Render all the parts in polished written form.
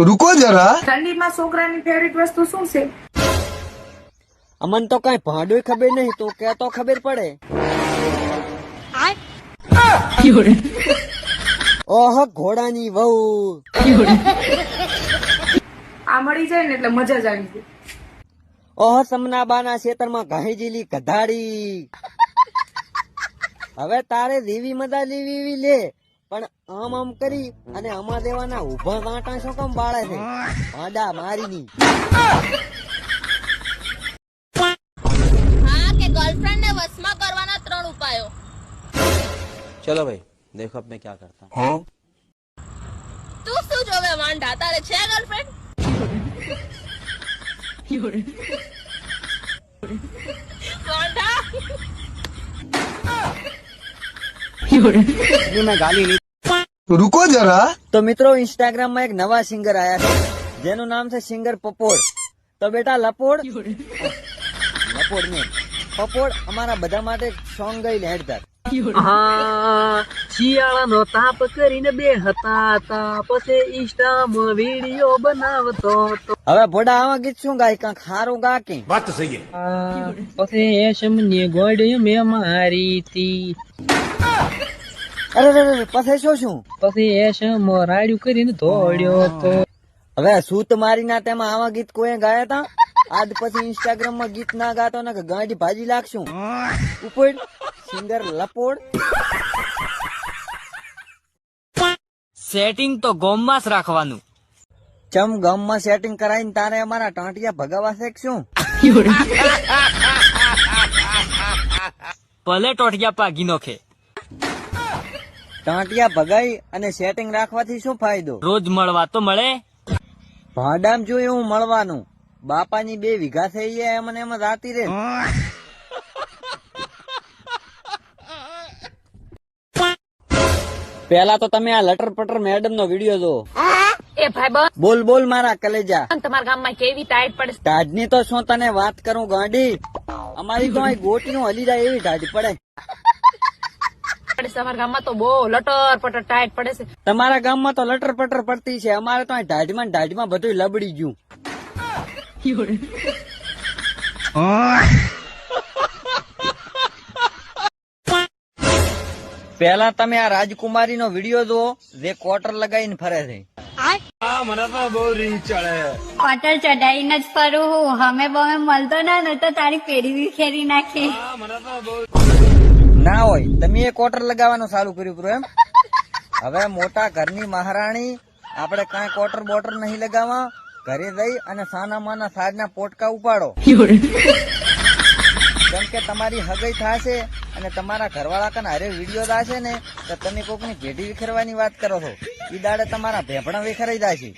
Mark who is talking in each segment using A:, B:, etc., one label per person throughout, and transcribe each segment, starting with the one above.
A: रुको जरा।
B: ઠંડીમાં છોકરાની ફેવરિટ વસ્તુ શું છે?
C: અમન તો કઈ ભાંડું ખબર નહીં, તો કે તો ખબર પડે. ઓહ ઘોડાની વહુ.
B: આ મળી જાય ને એટલે મજા જ આવી જાય.
C: ઓહ સમનાબાના ખેતરમાં ઘાહીજીલી ગધાડી. હવે તારે જેવી મજા લેવી એવી લે, પણ આમ આમ કરી અને આમાં દેવાના ઉભા કાંટા શું કામ બાળે છે? ભાડા મારીની.
D: હા કે ગર્લફ્રેન્ડ ને વશમાં કરવાના 3 ઉપાયો.
E: चलो भाई देखो अब मैं क्या करता हूँ.
D: તું શું જોવે વાંઢા, તારે છે ગર્લફ્રેન્ડ? વાંઢા
C: મેં ગાલી નહીં.
A: रुको जरा।
C: તો મિત્રો ઇન્સ્ટાગ્રામ માં એક નવા સિંગર આયા છે જેનું નામ છે સિંગર પપોડ. તો બેટા લપોડ ને પપોડ અમારા બધા માટે સોંગ ગઈ હેડતા.
F: હા શિયાળાનો તાપ કરીને બે હતા પછી ઇન્સ્ટામાં વિડીયો બનાવતો હતો.
C: હવે ભોડા આવા ગીત શું ગાય? કાંક સારું ગા કે.
F: પછી એશમને ગોળી મેં મારી તી.
C: અરે પછી શું
F: પછી એશમ રાડ્યું કરીને દોડ્યો તો.
C: હવે સૂત મારી ના તેમાં આવા ગીત કોઈ ગાયા તા? આજ પછી ઇન્સ્ટાગ્રામ માં ગીત ના ગાતો ને ગાડી ભાજી લાગશું. ઉપર સિંગર લપોડ.
F: સેટિંગ તો ગોમમાં જ રાખવાનું.
C: ચમ ગામમાં સેટિંગ કરાવીને તારે અમારા ટાંટિયા ભગાવા છે કે શું?
F: ભલે ટોટિયા પાગી નોખે.
C: ટાંટિયા ભગાઈ અને સેટિંગ રાખવાથી શું ફાયદો?
F: રોજ મળવા તો મળે.
C: ભાડામ જોયું હું મળવાનું. બાપાની 2 વીઘા થઈ ગયા એમને એમ રાતી રે. પેલા તો તમે આ લટર પટર મેડમ નો વિડીયો જો.
B: એ ભાઈ
C: બોલ મારા કલેજા.
B: તમારા ગામમાં કેવી ટાઈટ પડે?
C: ટાઢની તો શું તને વાત કરું ગાંડી. અમારી તો અહીં ગોટીનું હલી જાય એવી ટાઢ પડે.
B: તમારા ગામમાં તો બહુ લટર પટર ટાઈટ પડે છે.
C: તમારા ગામમાં તો લટર પટર પડતી છે, અમારે તો અહીં ઢાઢમાં બધું લબડી ગયું. પેલા તમે આ રાજકુમારી નો વિડીયો જુઓ જે કોટર લગાવીને ફરે છે.
G: કોટર ચડાઈને જ ફરું હું. હમે બમે મળતો ના ને તો તારી પેઢી વિખેરી નાખી.
C: ના હોય તમે એ કોટર લગાવવાનું ચાલુ કર્યું પૂરું એમ. હવે મોટા ઘરની મહારાણી આપણે કાંઈ કોટર બોટર નહીં લગાવવા. ઘરે જઈ અને સાના માના સાજના પોટકા ઉપાડો. કેમ કે તમારી હગઈ થશે અને તમારા ઘરવાળા કને હારે વિડીયો થશે ને તો તમે કોકની પેઢી વિખેરવાની વાત કરો છો. ઈ દાડે તમારા ભેભણા વિખરાઈ જશે.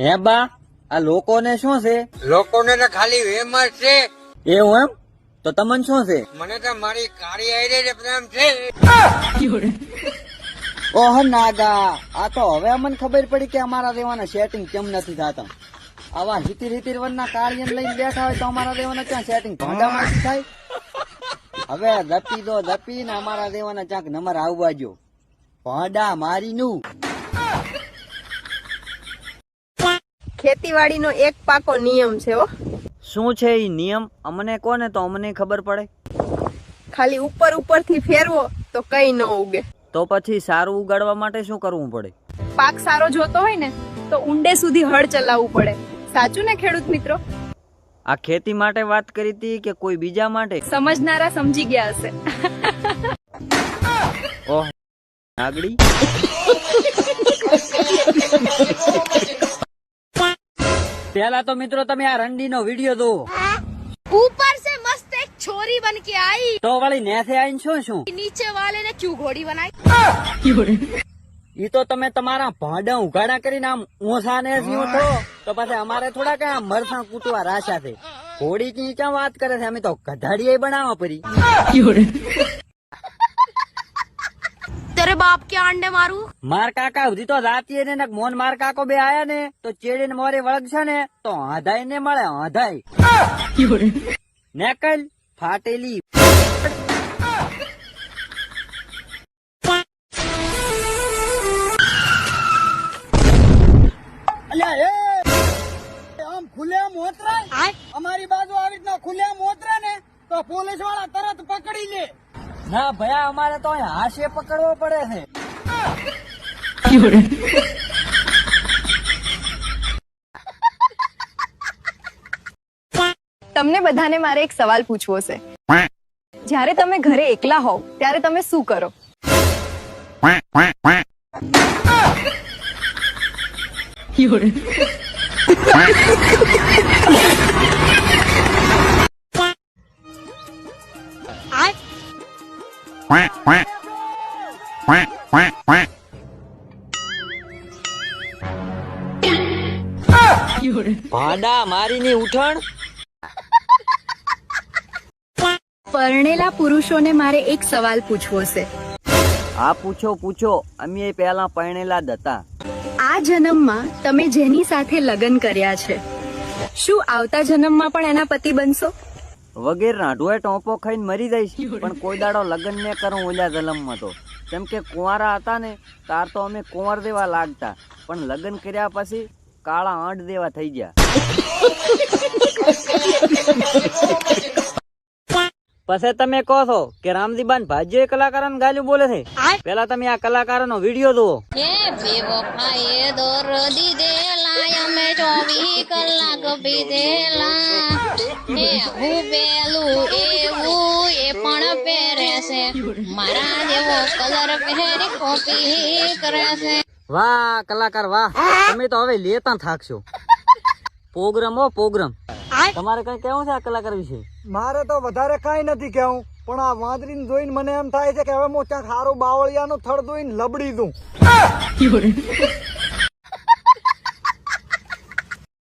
C: હે બા આ લોકોને શું છે?
H: લોકોને તો ખાલી વેમ જ છે.
C: એવું એમ? તો તમને શું છે?
H: મને તો મારી કાળી આઈ પ્રેમ છે.
C: ઓહ નાગા, આ તો હવે અમને ખબર પડી કે અમારા દેવાના સેટિંગ કેમ નથી થતા. આવા હિતીર વનના કાળિયન લઈને બેઠા હોય તો અમારા દેવાના ક્યાં સેટિંગ ભાંડામાંથી થાય? હવે દપી ને અમારા દેવાના ક્યાંક નંબર આવવા જો. ભાંડા મારીનું.
D: ખેતીવાડીનો એક પાકો નિયમ છે હો.
C: શું છે ઈ નિયમ? અમને કોને તો અમને ખબર પડે.
D: ખાલી ઉપરથી ફેરવો તો કઈ ન ઉગે.
C: તો પછી સારું ઉગાડવા માટે શું કરવું પડે?
D: પાક સારો જોતો હોય ને તો ઊંડે સુધી હળ ચલાવવું પડે. સાચું ને ખેડૂત મિત્રો?
C: આ ખેતી માટે વાત કરી હતી કે કોઈ બીજા માટે?
D: સમજનારા સમજી ગયા હશે.
C: ઓહ નાગડી. પેલા તો મિત્રો તમે આ રંડી નો વિડીયો દો.
D: ऊपर से मस्त एक छोरी बन के आई
C: તો વળી નેસે આઈને શું
D: नीचे वाले ने क्यों घोड़ी बनाई?
C: ઈ તો તમે તમારા ભાડા ઉઘાડા કરીને આમ ઓછા ને જીવો છો તો પછી અમારે થોડા કઈ મરસા કૂટવા રાશા છે. ઘોડી ની ક્યાં વાત કરે છે? અમે તો ગધાડીએ બનાવવા પડી.
D: तेरे बाप के अंडे मारू?
C: માર કાકા સુધી તો જાતીએ ને મોન માર કાકો બે આયા ને તો ચેડી ને મોરે વળગ છે ને તો આધાઈ ને મળે આધાઈ. નેકલ ફાટેલી. પોલીસ વાળા તરત પકડી લે. ના ભયા, અમારે તો અહીં હાશે પકડવો પડે છે.
D: તમને બધાને મારે એક સવાલ પૂછવો છે. જ્યારે તમે ઘરે એકલા હોવ ત્યારે તમે શું કરો?
C: ભાડા મારીની ઉઠણ.
D: પરણેલા પુરુષોને મારે એક સવાલ પૂછવો છે.
C: હા પૂછો. અમે પહેલા પરણેલા જ હતા.
D: આ જન્મમાં તમે જેની સાથે લગ્ન કર્યા છે, શું આવતા જન્મમાં પણ એના પતિ બનશો?
C: વગેરે રાઢુએ ટોપો ખાઈને મરી જઈશ, પણ કોઈ દાડો લગ્ન ને કરું ઓલા જન્મમાં તો. કેમ કે કુંવારા હતા ને તાર તો અમે કુંવર દેવા લાગતા, પણ લગ્ન કર્યા પછી કાળા આંટ દેવા થઈ ગયા. પછી તમે કહો છો કે રામજીબાન ભાજ્ય કલાકારોને ગાલ્યું બોલે છે. પેલા તમે આ કલાકારોનો વિડીયો જુઓ.
G: એ બેવફાએ દર્દી દેલા અમે 24 કલાક પીધેલા. એ હું પેલું એવું એ પણ પહેરે છે, મારા જેવો કલર પહેરી કોપી કરે છે.
C: વાહ કલાકાર વાહ, તમે તો હવે લેતા થાકશો. પ્રોગ્રામ તમારે કઈ કેવું છે આ કલાકાર વિશે?
A: મારે તો વધારે કઈ નથી કેવું, પણ આ વાંદરીને જોઈને મને એમ થાય છે કે હવે હું ક્યાંક સારું બાવળિયાનું થડ જોઈને લબડી દઉં.